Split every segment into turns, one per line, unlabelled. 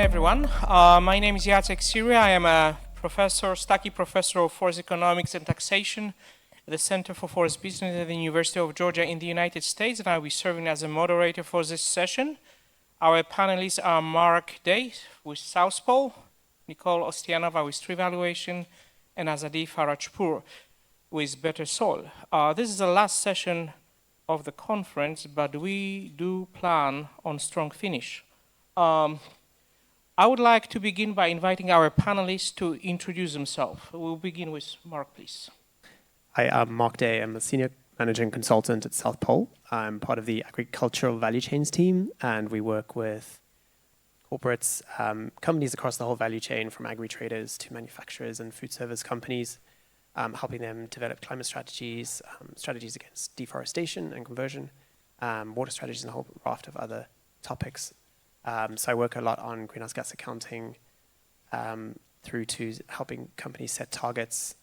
everyone. My name is Jacek Siry. I am a professor, Stucky Professor of Forest Economics and Taxation at the Center for Forest Business at the University of Georgia in the United States, and I will be serving as a moderator for this session. Our panelists are Mark Day with Southpole, Nikol Ostianová with Treevaluation, and Azadeh Farajpour with Better Soil. This is the last session of the conference, but we do plan on strong finish. I would like to begin by inviting our panelists to introduce themselves. We'll begin with Mark, please.
Hi, I'm Mark Day. I'm a senior managing consultant at Southpole. I'm part of the agricultural value chains team, and we work with corporates, companies across the whole value chain, from agri-traders to manufacturers and food service companies, helping them develop climate strategies, strategies against deforestation and conversion, water strategies, and a whole raft of other topics. So I work a lot on greenhouse gas accounting, through to helping companies set targets,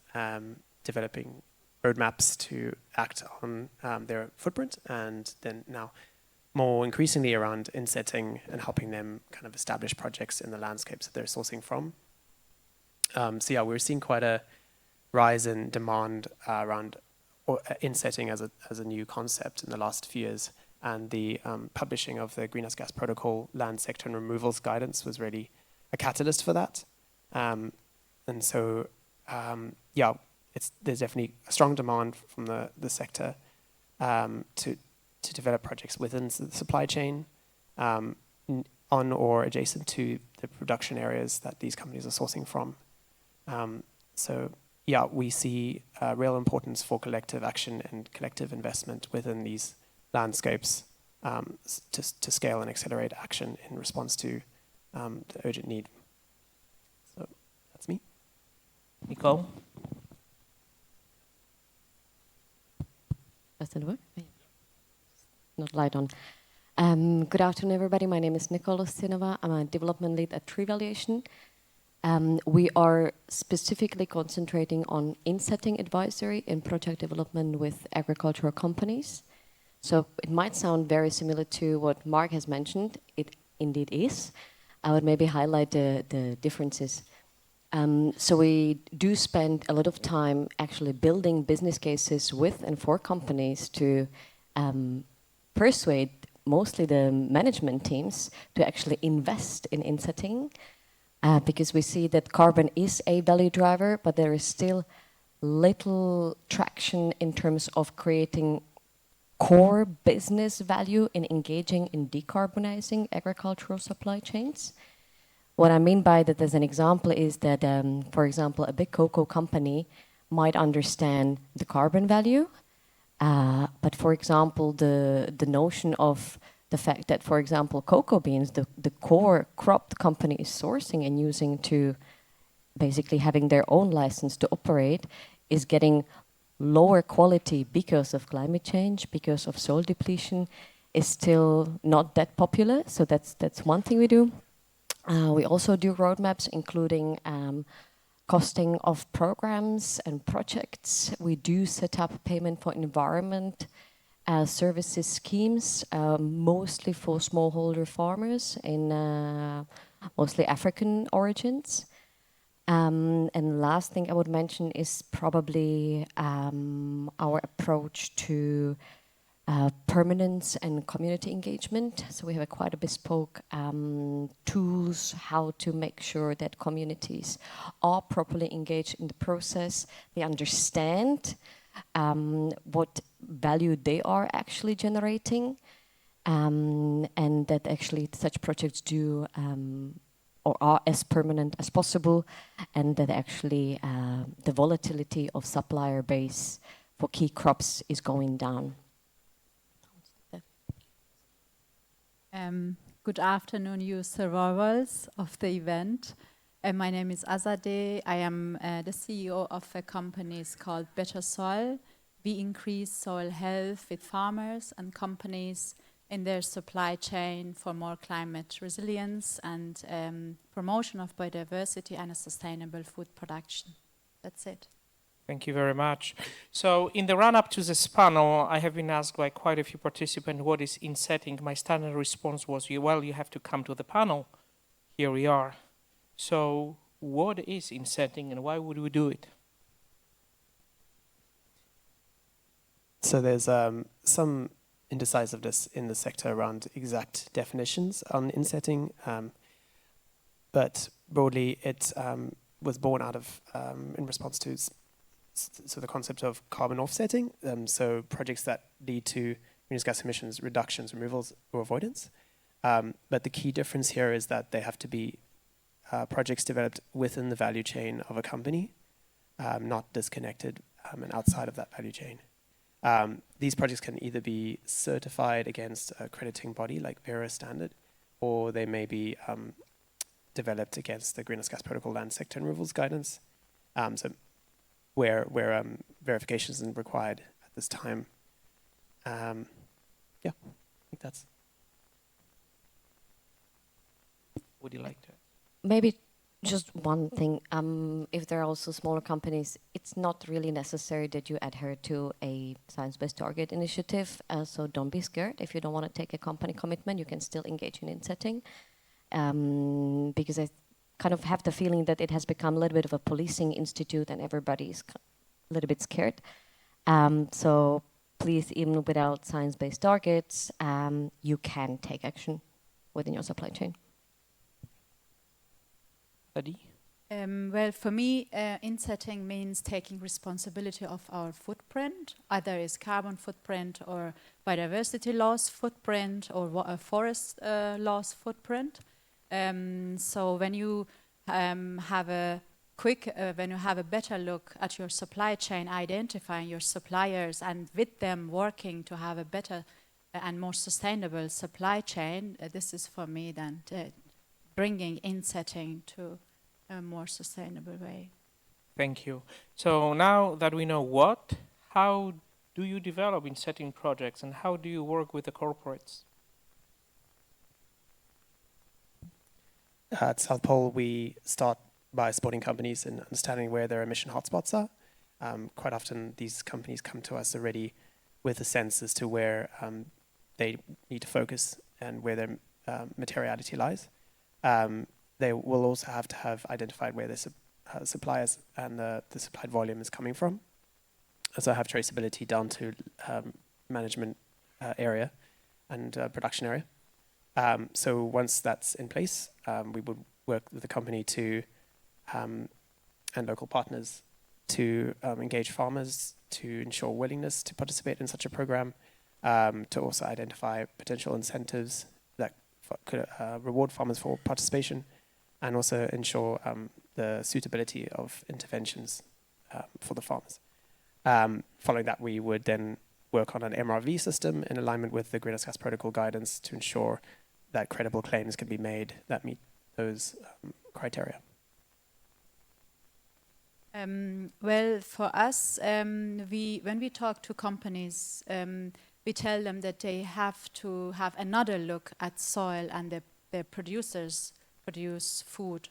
developing roadmaps to act on their footprint, and then now more increasingly around insetting and helping them kind of establish projects in the landscapes that they're sourcing from. So yeah, we're seeing quite a rise in demand around insetting as a new concept in the last few years. And the publishing of the Greenhouse Gas Protocol Land Sector and Removals Guidance was really a catalyst for that. And so, yeah, there's definitely a strong demand from the sector to develop projects within the supply chain, on or adjacent to the production areas that these companies are sourcing from. So, yeah, we see real importance for collective action and collective investment within these landscapes to scale and accelerate action in response to the urgent need. So that's me.
Nikol?
Does that work? Not light on. Good afternoon, everybody. My name is Nikol Ostianová. I'm a development lead at Treevaluation. We are specifically concentrating on insetting advisory and project development with agricultural companies. So it might sound very similar to what Mark has mentioned. It indeed is. I would maybe highlight the differences. So we do spend a lot of time actually building business cases with and for companies to persuade mostly the management teams to actually invest in insetting, because we see that carbon is a value driver, but there is still little traction in terms of creating core business value in engaging in decarbonizing agricultural supply chains. What I mean by that as an example is that, for example, a big cocoa company might understand the carbon value, but for example, the notion of the fact that, for example, cocoa beans, the core crop the company is sourcing and using to basically having their own license to operate, is getting lower quality because of climate change, because of soil depletion, is still not that popular. So that's one thing we do. We also do roadmaps, including costing of programs and projects. We do set up payment for environment services schemes, mostly for smallholder farmers in mostly African origins. And last thing I would mention is probably our approach to permanence and community engagement. So we have quite a bespoke tools how to make sure that communities are properly engaged in the process. They understand what value they are actually generating, and that actually such projects do or are as permanent as possible, and that actually the volatility of supplier base for key crops is going down.
Good afternoon, you survivors of the event. My name is Azadeh. I am the CEO of a company called Better Soil. We increase soil health with farmers and companies in their supply chain for more climate resilience and promotion of biodiversity and a sustainable food production. That's it.
Thank you very much. So in the run-up to this panel, I have been asked by quite a few participants, what is insetting? My standard response was, well, you have to come to the panel here we are. So what is insetting and why would we do it?
So there's some indecisiveness in the sector around exact definitions on insetting, but broadly it was born out of, in response to so the concept of carbon offsetting, so projects that lead to greenhouse gas emissions reductions, removals, or avoidance. But the key difference here is that they have to be projects developed within the value chain of a company, not disconnected and outside of that value chain. These projects can either be certified against a accrediting body like Vera standard, or they may be developed against the Greenhouse Gas Protocol land sector and removals guidance. So where verification isn't required at this time. Yeah, I think that's.
Would you like to?
Maybe just one thing. If there are also smaller companies, it's not really necessary that you adhere to a science-based target initiative. So don't be scared. If you don't want to take a company commitment, you can still engage in insetting. Because I kind of have the feeling that it has become a little bit of a policing institute and everybody's a little bit scared. So please, even without science-based targets, you can take action within your supply chain.
Adi?
Well, for me, insetting means taking responsibility of our footprint, either is carbon footprint or biodiversity loss footprint or a forest loss footprint. So when you have a better look at your supply chain, identifying your suppliers and with them working to have a better and more sustainable supply chain, this is for me then bringing insetting to a more sustainable way.
Thank you. So now that we know what, how do you develop insetting projects and how do you work with the corporates?
At South Pole, we start by supporting companies in understanding where their emission hotspots are. Quite often, these companies come to us already with a sense as to where they need to focus and where their materiality lies. They will also have to have identified where their suppliers and the supplied volume is coming from. So have traceability down to management area and production area. So once that's in place, we would work with the company to and local partners to engage farmers to ensure willingness to participate in such a program, to also identify potential incentives that could reward farmers for participation, and also ensure the suitability of interventions for the farmers. Following that, we would then work on an MRV system in alignment with the Greenhouse Gas Protocol guidance to ensure that credible claims can be made that meet those criteria.
Well, for us, when we talk to companies, we tell them that they have to have another look at soil and the producers produce food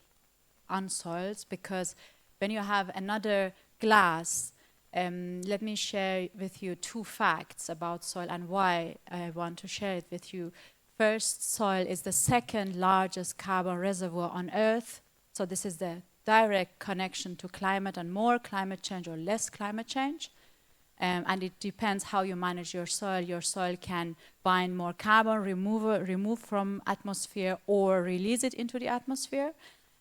on soils, because when you have another glass, let me share with you 2 facts about soil and why I want to share it with you. First, soil is the 2nd largest carbon reservoir on Earth. So this is the direct connection to climate and more climate change or less climate change. And it depends how you manage your soil. Your soil can bind more carbon, remove from atmosphere, or release it into the atmosphere.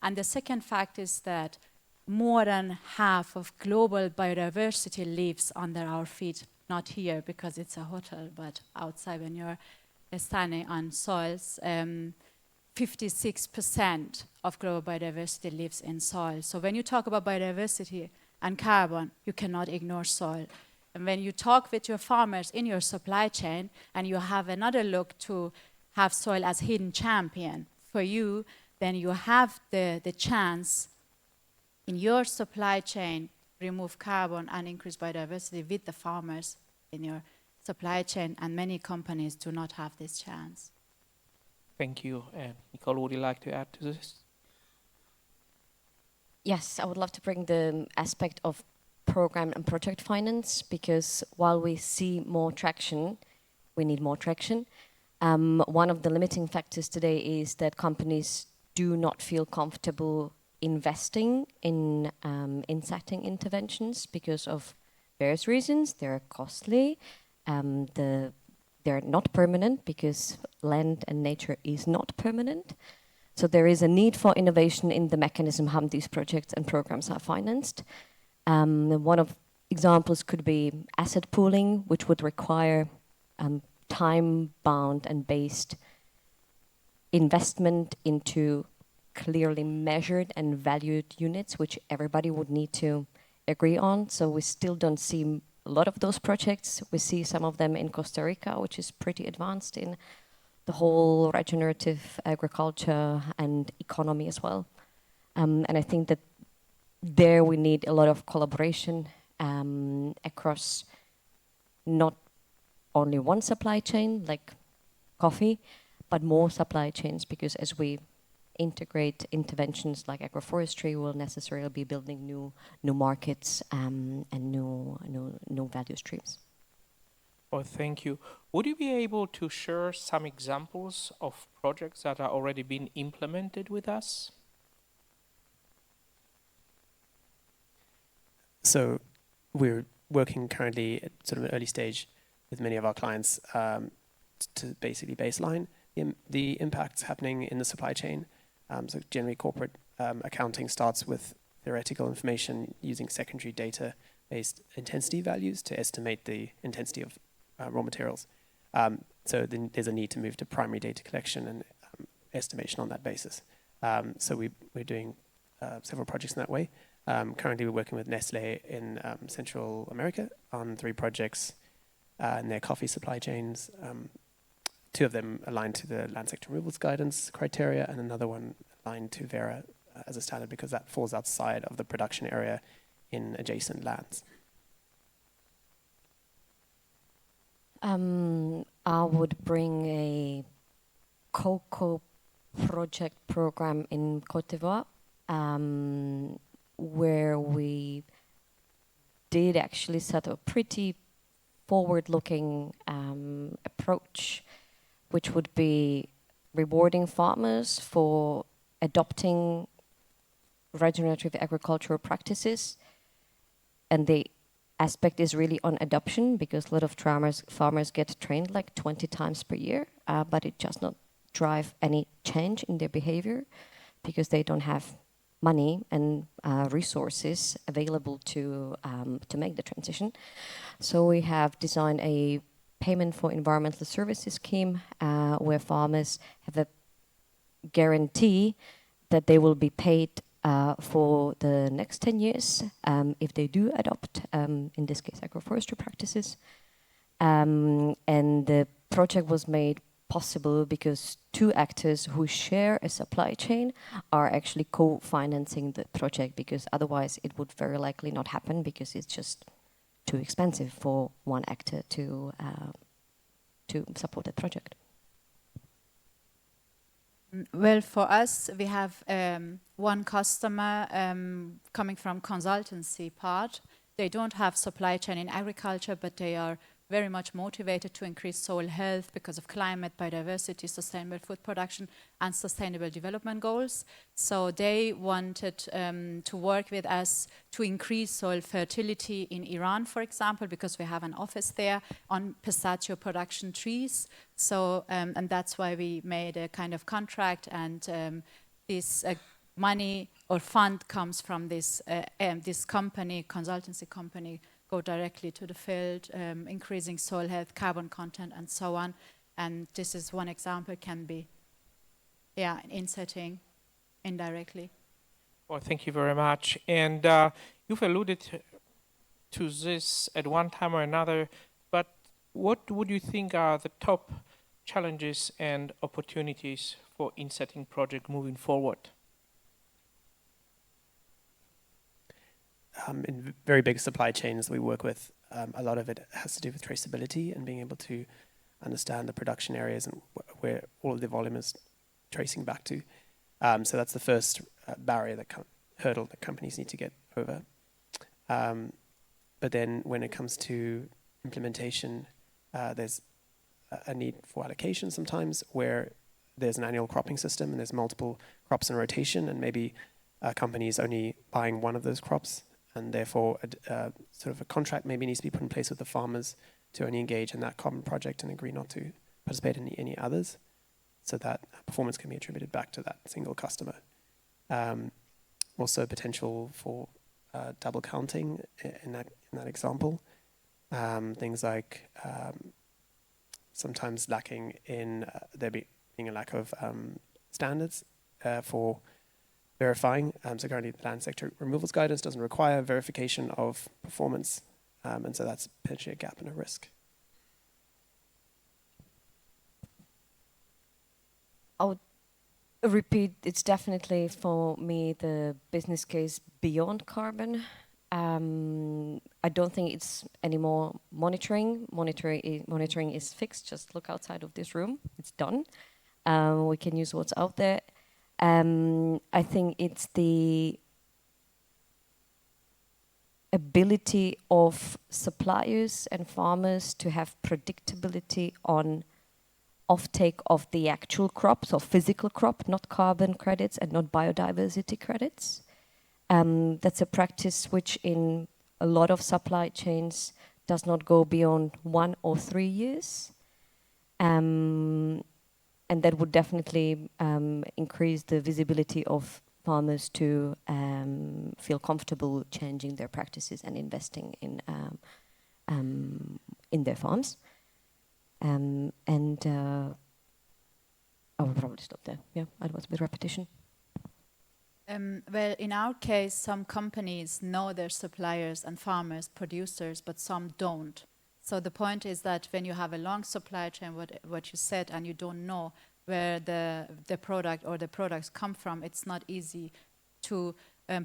And the second fact is that more than half of global biodiversity lives under our feet. Not here because it's a hotel, but outside when you're standing on soils. 56% of global biodiversity lives in soil. So when you talk about biodiversity and carbon, you cannot ignore soil. And when you talk with your farmers in your supply chain and you have another look to have soil as hidden champion for you, then you have the chance in your supply chain remove carbon and increase biodiversity with the farmers in your supply chain, and many companies do not have this chance.
Thank you. And Nikol, would you like to add to this?
Yes, I would love to bring the aspect of program and project finance, because while we see more traction, we need more traction. One of the limiting factors today is that companies do not feel comfortable investing in insetting interventions because of various reasons. They're costly. They're not permanent because land and nature is not permanent. So there is a need for innovation in the mechanism how these projects and programs are financed. One of examples could be asset pooling, which would require time-bound and based investment into clearly measured and valued units, which everybody would need to agree on. So we still don't see a lot of those projects. We see some of them in Costa Rica, which is pretty advanced in the whole regenerative agriculture and economy as well. And I think that there we need a lot of collaboration across not only one supply chain, like coffee, but more supply chains, because as we integrate interventions like agroforestry, we'll necessarily be building new markets and new value streams.
Well, thank you. Would you be able to share some examples of projects that are already being implemented with us?
So we're working currently at sort of an early stage with many of our clients to basically baseline the impacts happening in the supply chain. So generally corporate accounting starts with theoretical information using secondary data-based intensity values to estimate the intensity of raw materials. So then there's a need to move to primary data collection and estimation on that basis. So we're doing several projects in that way. Currently, we're working with Nestle in Central America on 3 projects in their coffee supply chains. 2 of them aligned to the land sector removals guidance criteria, and another one aligned to Vera as a standard because that falls outside of the production area in adjacent lands.
I would bring a cocoa project program in Côte d'Ivoire, where we did actually set a pretty forward-looking approach, which would be rewarding farmers for adopting regenerative agricultural practices. And the aspect is really on adoption, because a lot of farmers get trained like 20 times per year, but it does not drive any change in their behavior because they don't have money and resources available to make the transition. So we have designed a payment for environmental services scheme where farmers have a guarantee that they will be paid for the next 10 years if they do adopt, in this case, agroforestry practices. And the project was made possible because 2 actors who share a supply chain are actually co-financing the project, because otherwise it would very likely not happen because it's just too expensive for one actor to support the project.
Well, for us, we have one customer coming from consultancy part. They don't have supply chain in agriculture, but they are very much motivated to increase soil health because of climate, biodiversity, sustainable food production, and sustainable development goals. So they wanted to work with us to increase soil fertility in Iran, for example, because we have an office there on pistachio production trees. So, and that's why we made a kind of contract, and this money or fund comes from this company, consultancy company, go directly to the field, increasing soil health, carbon content, and so on. And this is one example, can be, insetting indirectly.
Well, thank you very much. And you've alluded to this at one time or another, but what would you think are the top challenges and opportunities for Insetting project moving forward?
In very big supply chains we work with, a lot of it has to do with traceability and being able to understand the production areas and where all of the volume is tracing back to. So that's the first barrier, hurdle that companies need to get over. But then when it comes to implementation, there's a need for allocation sometimes where there's an annual cropping system and there's multiple crops in rotation, and maybe a company is only buying one of those crops, and therefore sort of a contract maybe needs to be put in place with the farmers to only engage in that carbon project and agree not to participate in any others, so that performance can be attributed back to that single customer. Also potential for double counting in that example. Things like sometimes lacking in there being a lack of standards for verifying. So currently the land sector removals guidance doesn't require verification of performance, and so that's potentially a gap and a risk.
I would repeat, it's definitely for me the business case beyond carbon. I don't think it's anymore monitoring. Monitoring is fixed. Just look outside of this room. It's done. We can use what's out there. I think it's the ability of suppliers and farmers to have predictability on offtake of the actual crop, so physical crop, not carbon credits and not biodiversity credits. That's a practice which in a lot of supply chains does not go beyond 1 or 3 years. And that would definitely increase the visibility of farmers to feel comfortable changing their practices and investing in their farms. I will probably stop there. Yeah, otherwise with repetition.
Well, in our case, some companies know their suppliers and farmers, producers, but some don't. So the point is that when you have a long supply chain, what you said, and you don't know where the product or the products come from, it's not easy to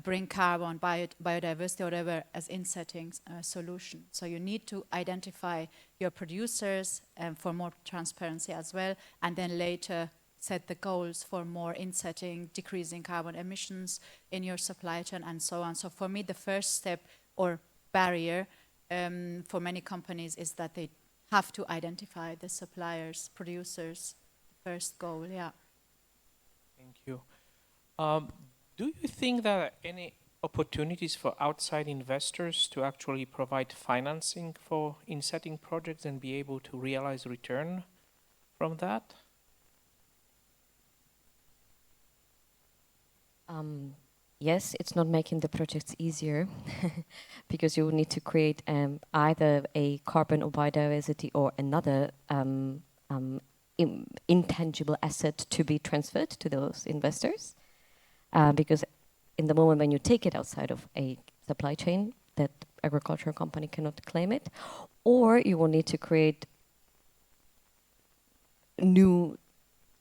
bring carbon, biodiversity, or whatever as insetting solution. So you need to identify your producers for more transparency as well, and then later set the goals for more insetting, decreasing carbon emissions in your supply chain, and so on. So for me, the first step or barrier for many companies is that they have to identify the suppliers, producers, first goal, yeah.
Thank you. Do you think there are any opportunities for outside investors to actually provide financing for insetting projects and be able to realize return from that?
Yes, it's not making the projects easier because you will need to create either a carbon or biodiversity or another intangible asset to be transferred to those investors. Because in the moment when you take it outside of a supply chain, that agricultural company cannot claim it, or you will need to create new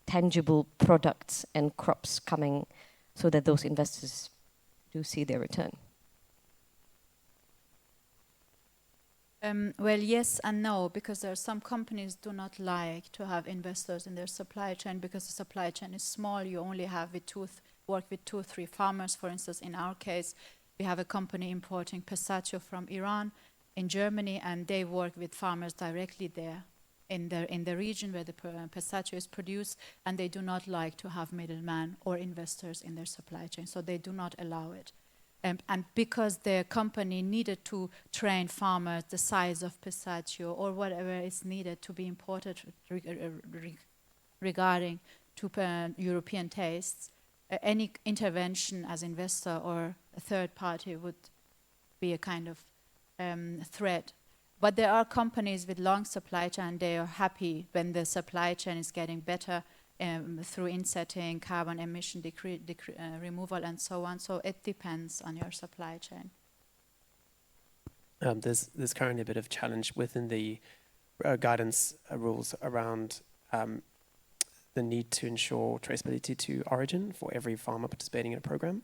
tangible products and crops coming so that those investors do see their return.
Well, yes and no, because there are some companies do not like to have investors in their supply chain because the supply chain is small. You only have work with 2 or 3 farmers. For instance, in our case, we have a company importing pistachio from Iran in Germany, and they work with farmers directly there in the region where the pistachio is produced, and they do not like to have middlemen or investors in their supply chain, so they do not allow it. And because the company needed to train farmers the size of pistachio or whatever is needed to be imported regarding to European tastes, any intervention as investor or a third party would be a kind of threat. But there are companies with long supply chain, they are happy when the supply chain is getting better through insetting, carbon emission removal, and so on. So it depends on your supply chain.
There's currently a bit of challenge within the guidance rules around the need to ensure traceability to origin for every farmer participating in a program.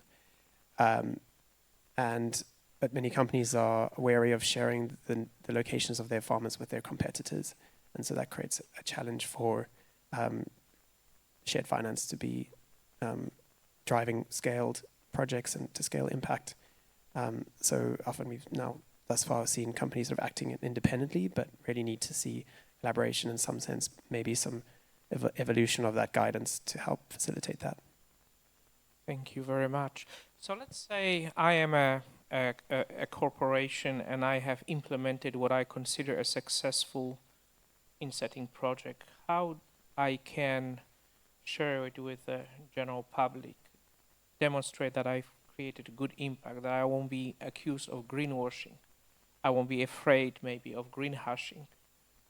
But many companies are wary of sharing the locations of their farmers with their competitors. And so that creates a challenge for shared finance to be driving scaled projects and to scale impact. So often we've now thus far seen companies sort of acting independently, but really need to see collaboration in some sense, maybe some evolution of that guidance to help facilitate that.
Thank you very much. So let's say I am a corporation and I have implemented what I consider a successful insetting project. How I can share it with the general public, demonstrate that I've created a good impact, that I won't be accused of greenwashing. I won't be afraid maybe of greenwashing.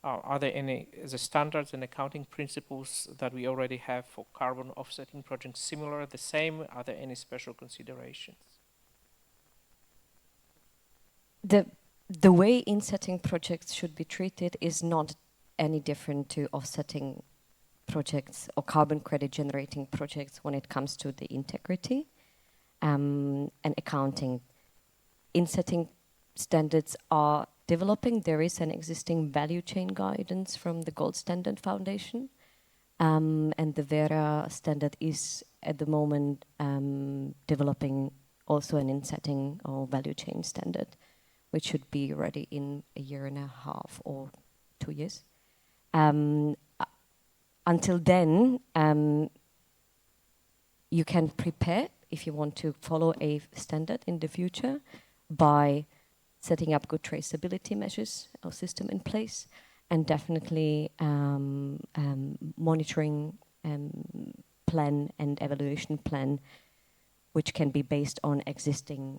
Are there any the standards and accounting principles that we already have for carbon offsetting projects similar, the same? Are there any special considerations?
The way insetting projects should be treated is not any different to offsetting projects or carbon credit generating projects when it comes to the integrity and accounting. Insetting standards are developing. There is an existing value chain guidance from the Gold Standard Foundation, and the Vera standard is at the moment developing also an insetting or value chain standard, which should be ready in a year and a half or 2 years. Until then, you can prepare if you want to follow a standard in the future by setting up good traceability measures or system in place, and definitely monitoring plan and evaluation plan, which can be based on existing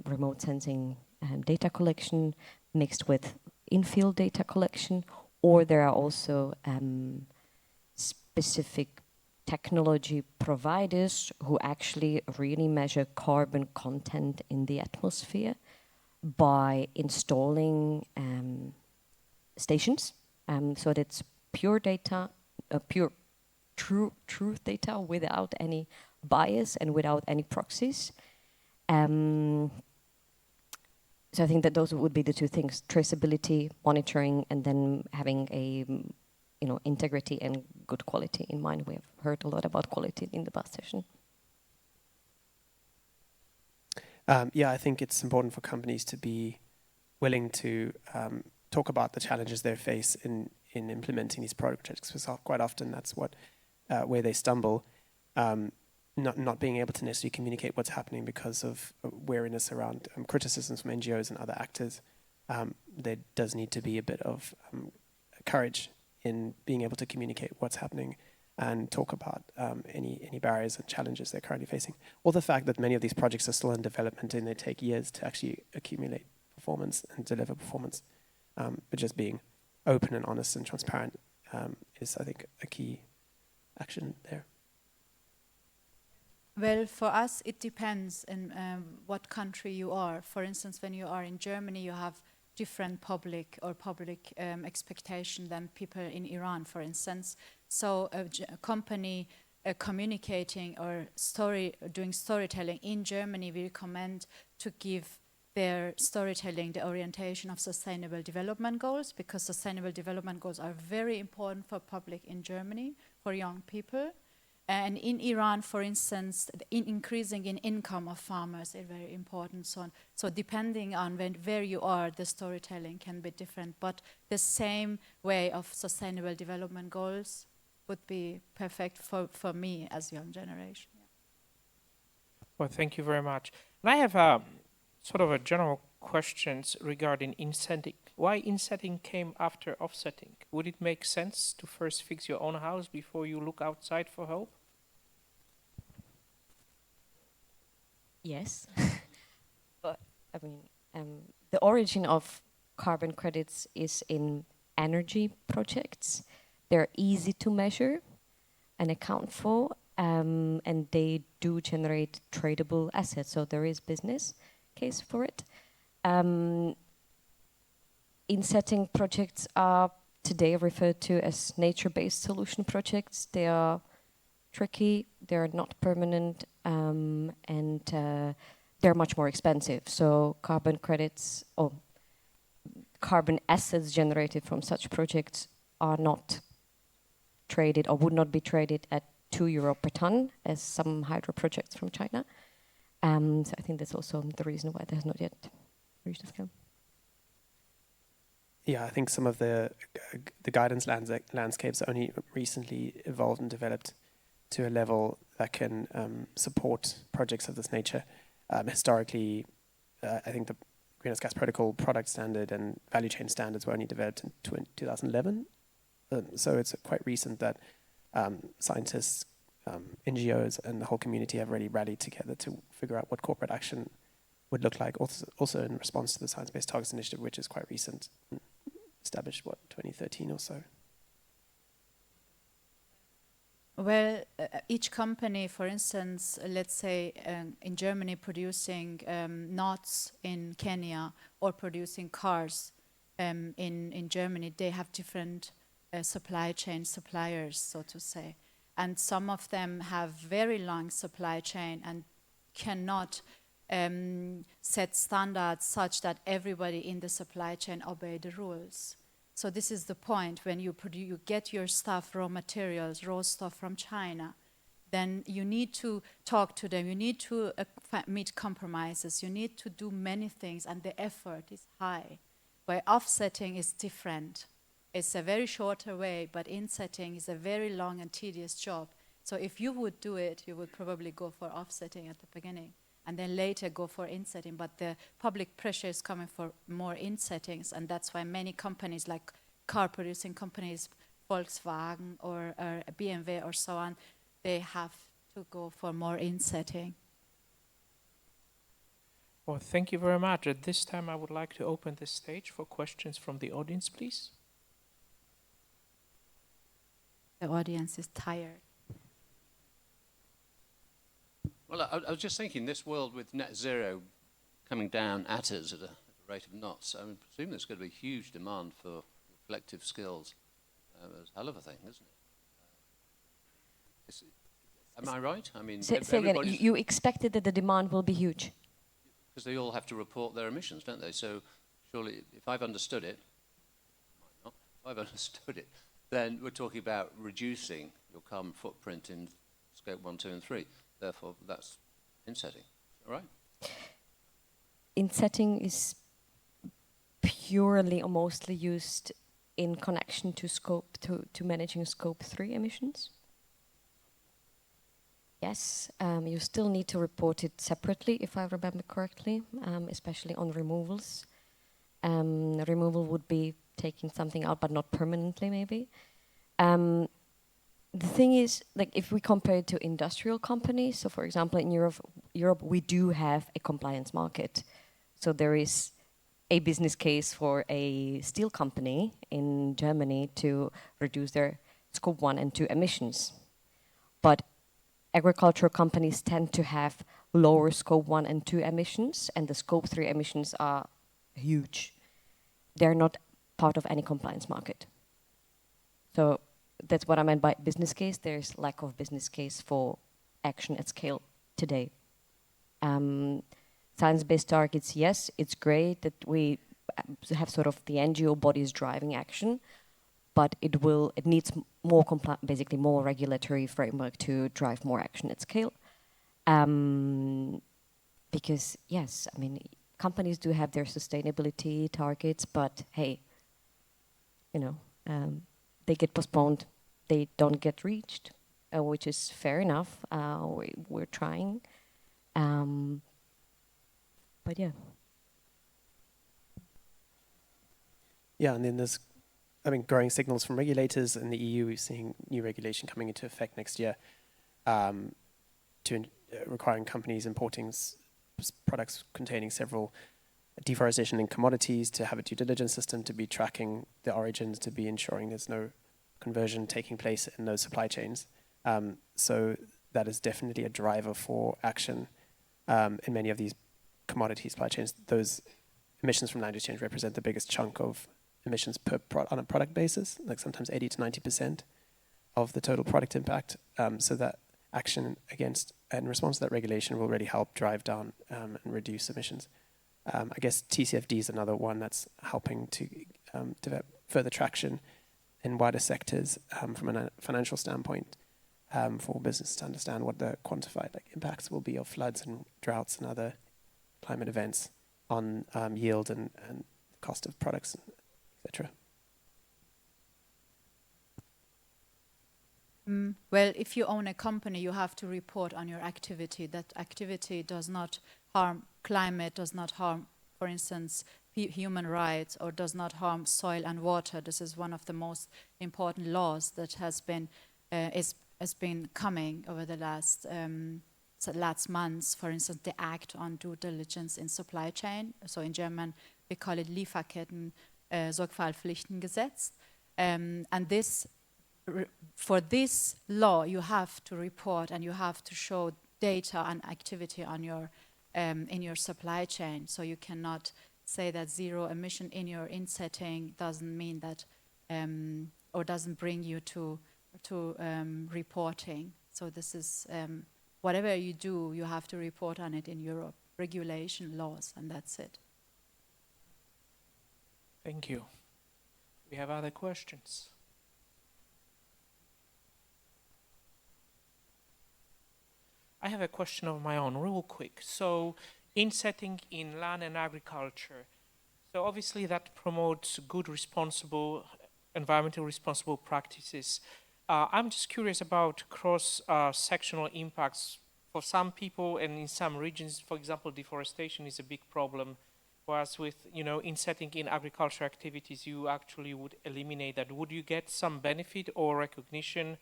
remote sensing data collection mixed with in-field data collection, or there are also specific technology providers who actually really measure carbon content in the atmosphere by installing stations, so that's pure data, pure truth data without any bias and without any proxies. So I think that those would be the two things: traceability, monitoring, and then having a integrity and good quality in mind. We have heard a lot about quality in the past session.
Yeah, I think it's important for companies to be willing to talk about the challenges they face in implementing these projects, because quite often that's where they stumble, not being able to necessarily communicate what's happening because of wariness around criticisms from NGOs and other actors. There does need to be a bit of courage in being able to communicate what's happening and talk about any barriers and challenges they're currently facing. Or the fact that many of these projects are still in development and they take years to actually accumulate performance and deliver performance. But just being open and honest and transparent is, I think, a key action there.
Well, for us, it depends on what country you are. For instance, when you are in Germany, you have different public expectation than people in Iran, for instance. So a company communicating or doing storytelling in Germany, we recommend to give their storytelling the orientation of sustainable development goals, because sustainable development goals are very important for public in Germany, for young people. And in Iran, for instance, increasing in income of farmers is very important. So depending on where you are, the storytelling can be different. But the same way of sustainable development goals would be perfect for me as young generation. Yeah.
Well, thank you very much. And I have sort of a general questions regarding insetting. Why insetting came after offsetting? Would it make sense to first fix your own house before you look outside for help?
Yes. But I mean, the origin of carbon credits is in energy projects. They're easy to measure and account for, and they do generate tradable assets. So there is business case for it. Insetting projects are today referred to as nature-based solution projects. They are tricky, they're not permanent, and they're much more expensive. So carbon credits or carbon assets generated from such projects are not traded or would not be traded at €2 per ton as some hydro projects from China. So I think that's also the reason why there's not yet reached the scale.
Yeah, I think some of the guidance landscapes only recently evolved and developed to a level that can support projects of this nature. Historically, I think the Greenhouse Gas Protocol product standard and value chain standards were only developed in 2011. So it's quite recent that scientists, NGOs, and the whole community have really rallied together to figure out what corporate action would look like, also in response to the Science Based Targets Initiative, which is quite recent, established, 2013 or so?
Well, each company, for instance, let's say in Germany producing nuts in Kenya or producing cars in Germany, they have different supply chain suppliers, so to say. And some of them have very long supply chain and cannot set standards such that everybody in the supply chain obey the rules. So this is the point. When you get your stuff, raw materials, raw stuff from China, then you need to talk to them. You need to meet compromises. You need to do many things, and the effort is high. Where offsetting is different. It's a very shorter way, but insetting is a very long and tedious job. So if you would do it, you would probably go for offsetting at the beginning, and then later go for insetting. But the public pressure is coming for more insettings, and that's why many companies, like car-producing companies, Volkswagen or BMW or so on, they have to go for more insetting.
Well, thank you very much. At this time, I would like to open the stage for questions from the audience, please.
The audience is tired.
Well, I was just thinking, this world with net zero coming down at us at a rate of knots, I mean, presume there's going to be huge demand for reflective skills. It's a hell of a thing, isn't it? Am I right? I mean,
Say again, you expected that the demand will be huge?
Because they all have to report their emissions, don't they? So surely, if I've understood it, might not, if I've understood it, then we're talking about reducing your carbon footprint in scope 1, 2, and 3. Therefore, that's insetting. All right?
Insetting is purely or mostly used in connection to managing scope 3 emissions. Yes, you still need to report it separately, if I remember correctly, especially on removals. Removal would be taking something out, but not permanently, maybe. The thing is, like, if we compare it to industrial companies, so for example, in Europe, we do have a compliance market. So there is a business case for a steel company in Germany to reduce their scope 1 and 2 emissions. But agricultural companies tend to have lower scope 1 and 2 emissions, and the scope 3 emissions are huge. They're not part of any compliance market. So that's what I meant by business case. There's lack of business case for action at scale today. Science-based targets, yes, it's great that we have sort of the NGO bodies driving action, but it needs more basically more regulatory framework to drive more action at scale. Because yes, I mean, companies do have their sustainability targets, but hey, you know, they get postponed, they don't get reached, which is fair enough. We're trying, but yeah.
Yeah, and then there's, I mean, growing signals from regulators in the EU. We're seeing new regulation coming into effect next year, requiring companies importing products containing several deforestation in commodities to have a due diligence system, to be tracking the origins, to be ensuring there's no conversion taking place in those supply chains. So that is definitely a driver for action in many of these commodity supply chains. Those emissions from land use change represent the biggest chunk of emissions on a product basis, like sometimes 80 to 90% of the total product impact. So that action against and response to that regulation will really help drive down and reduce emissions. I guess TCFD is another one that's helping to develop further traction in wider sectors from a financial standpoint for business to understand what the quantified impacts will be of floods and droughts and other climate events on yield and cost of products, etc.
Well, if you own a company, you have to report on your activity. That activity does not harm climate, does not harm, for instance, human rights, or does not harm soil and water. This is one of the most important laws that has been coming over the last months. For instance, the Act on Due Diligence in Supply Chain. So in German, we call it Lieferketten Sorgfaltspflichtengesetz. And this, for this law, you have to report and you have to show data and activity on your in your supply chain. So you cannot say that zero emission in your insetting doesn't mean that, or doesn't bring you to reporting. So this is, whatever you do, you have to report on it in Europe, regulation, laws, and that's it.
Thank you. We have other questions. I have a question of my own, real quick. So, insetting in land and agriculture. So obviously that promotes good, responsible, environmentally responsible practices. I'm just curious about cross-sectional impacts for some people, and in some regions, for example, deforestation is a big problem. Whereas with, insetting in agriculture activities, you actually would eliminate that. Would you get some benefit or recognition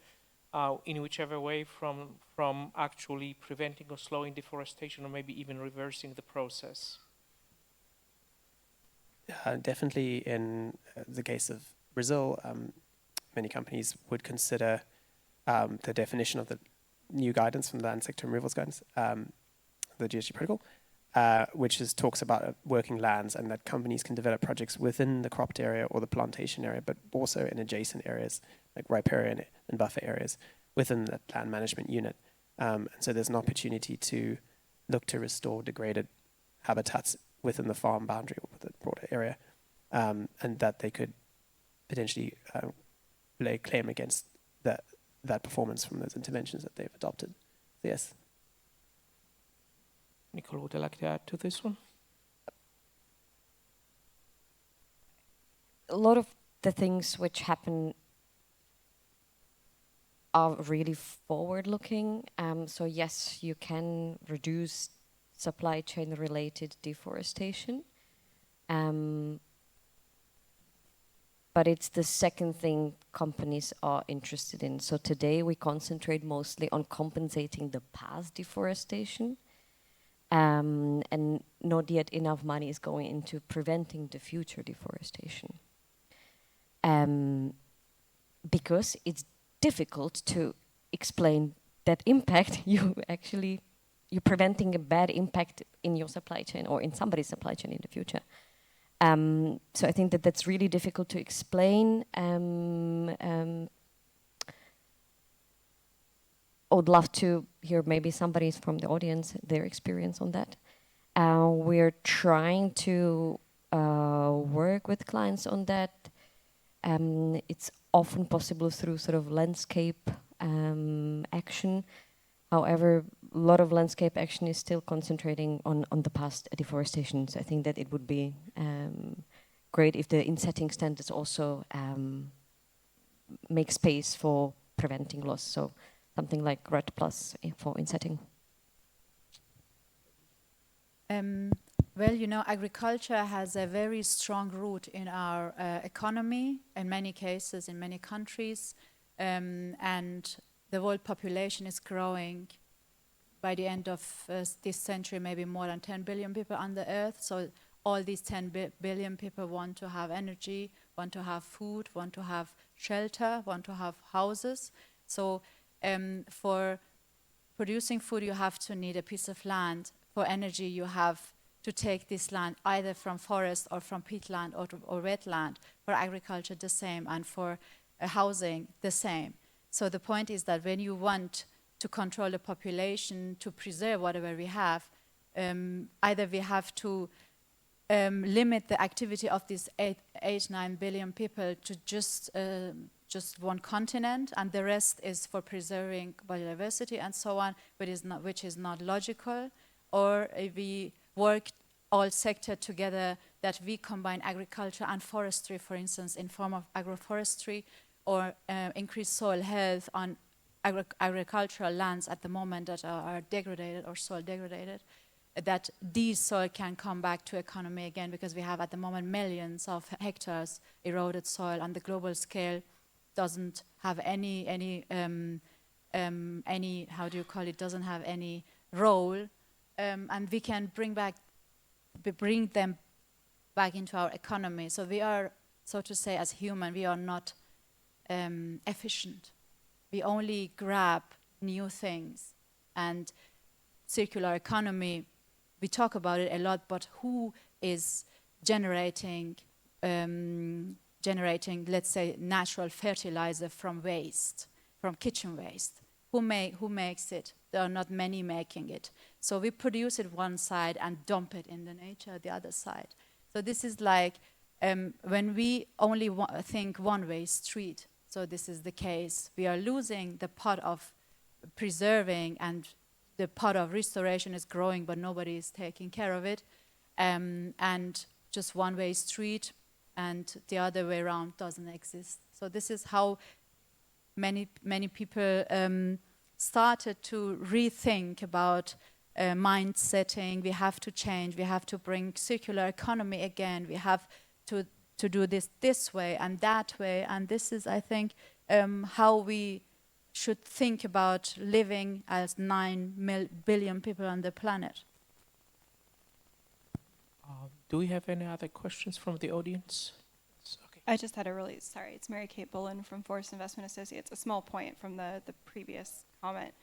in whichever way from actually preventing or slowing deforestation, or maybe even reversing the process?
Definitely in the case of Brazil, many companies would consider the definition of the new guidance from the Land Sector Removals Guidance, the GSG protocol, which talks about working lands, and that companies can develop projects within the cropped area or the plantation area, but also in adjacent areas like riparian and buffer areas within that land management unit. And so there's an opportunity to look to restore degraded habitats within the farm boundary or the broader area, and that they could potentially lay claim against that performance from those interventions that they've adopted. So yes.
Nikol, would you like to add to this one?
A lot of the things which happen are really forward-looking. So yes, you can reduce supply chain-related deforestation. But it's the second thing companies are interested in. So today we concentrate mostly on compensating the past deforestation. And not yet enough money is going into preventing the future deforestation. Because it's difficult to explain that impact you're preventing a bad impact in your supply chain or in somebody's supply chain in the future. So I think that's really difficult to explain. I would love to hear maybe somebody from the audience, their experience on that. We're trying to work with clients on that. It's often possible through sort of landscape action. However, a lot of landscape action is still concentrating on the past deforestation. So I think that it would be great if the insetting standards also make space for preventing loss. So something like RED Plus for insetting.
Well, agriculture has a very strong root in our economy, in many cases, in many countries, and the world population is growing. By the end of this century, maybe more than 10 billion people on the earth. So all these 10 billion people want to have energy, want to have food, want to have shelter, want to have houses. So for producing food, you have to need a piece of land. For energy, you have to take this land either from forest or from peatland or wetland. For agriculture, the same, and for housing, the same. So the point is that when you want to control the population, to preserve whatever we have, either we have to limit the activity of these 9 billion people to just one continent, and the rest is for preserving biodiversity and so on, but which is not logical, or we work all sector together, that we combine agriculture and forestry, for instance, in form of agroforestry, or increase soil health on agricultural lands at the moment that are degraded or soil degraded, that these soil can come back to economy again, because we have at the moment millions of hectares eroded soil on the global scale, doesn't have any how do you call it, doesn't have any role, and we can bring them back into our economy. So we are, so to say, as human, we are not efficient. We only grab new things. And circular economy, we talk about it a lot, but who is generating, let's say, natural fertilizer from waste, from kitchen waste? Who makes it? There are not many making it. So we produce it one side and dump it in the nature the other side. So this is like when we only think one-way street. So this is the case. We are losing the part of preserving, and the part of restoration is growing, but nobody is taking care of it. And just one-way street, and the other way around doesn't exist. So this is how many people started to rethink about mind setting. We have to change. We have to bring circular economy again. We have to do this way and that way. And this is, I think, how we should think about living as 9 billion people on the planet.
Do we have any other questions from the audience? Okay.
I just had it's Mary Kate Bullen from Forest Investment Associates. A small point from the previous comment.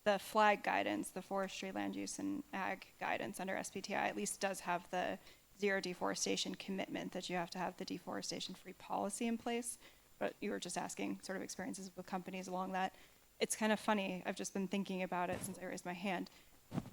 The FLAG guidance, the Forestry, Land Use, and Ag guidance under SPTI, at least does have the zero deforestation commitment that you have to have the deforestation-free policy in place. But you were just asking sort of experiences with companies along that. It's kind of funny. I've just been thinking about it since I raised my hand.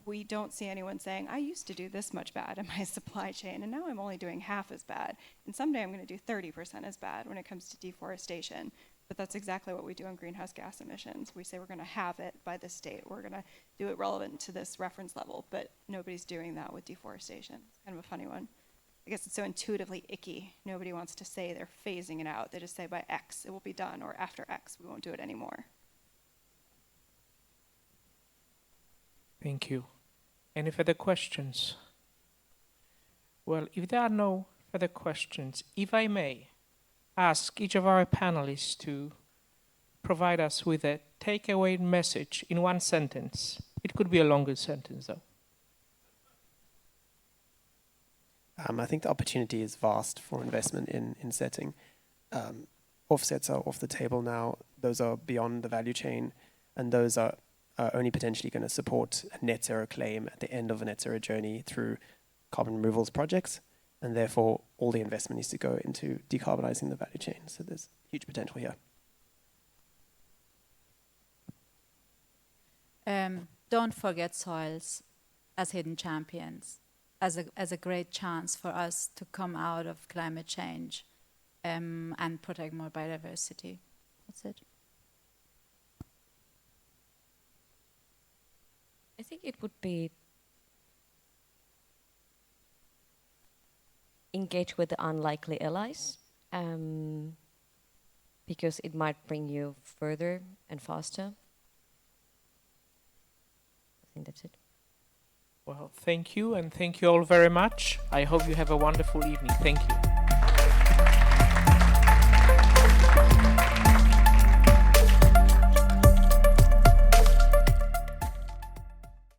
We don't see anyone saying, I used to do this much bad in my supply chain, and now I'm only doing half as bad. And someday I'm going to do 30% as bad when it comes to deforestation. But that's exactly what we do on greenhouse gas emissions. We say we're going to have it by this date. We're going to do it relevant to this reference level, but nobody's doing that with deforestation. It's kind of a funny one. I guess it's so intuitively icky. Nobody wants to say they're phasing it out. They just say by X it will be done, or after X we won't do it anymore.
Thank you. Any further questions? Well, if there are no further questions, if I may ask each of our panelists to provide us with a takeaway message in one sentence. It could be a longer sentence, though.
I think the opportunity is vast for investment in Insetting. Offsets are off the table now. Those are beyond the value chain, and those are only potentially going to support a net zero claim at the end of a net zero journey through carbon removals projects, and therefore all the investment needs to go into decarbonizing the value chain. So there's huge potential here.
Don't forget soils as hidden champions, as a great chance for us to come out of climate change and protect more biodiversity. That's it.
I think it would be engage with the unlikely allies, because it might bring you further and faster. I think that's it.
Well, thank you, and thank you all very much. I hope you have a wonderful evening. Thank you.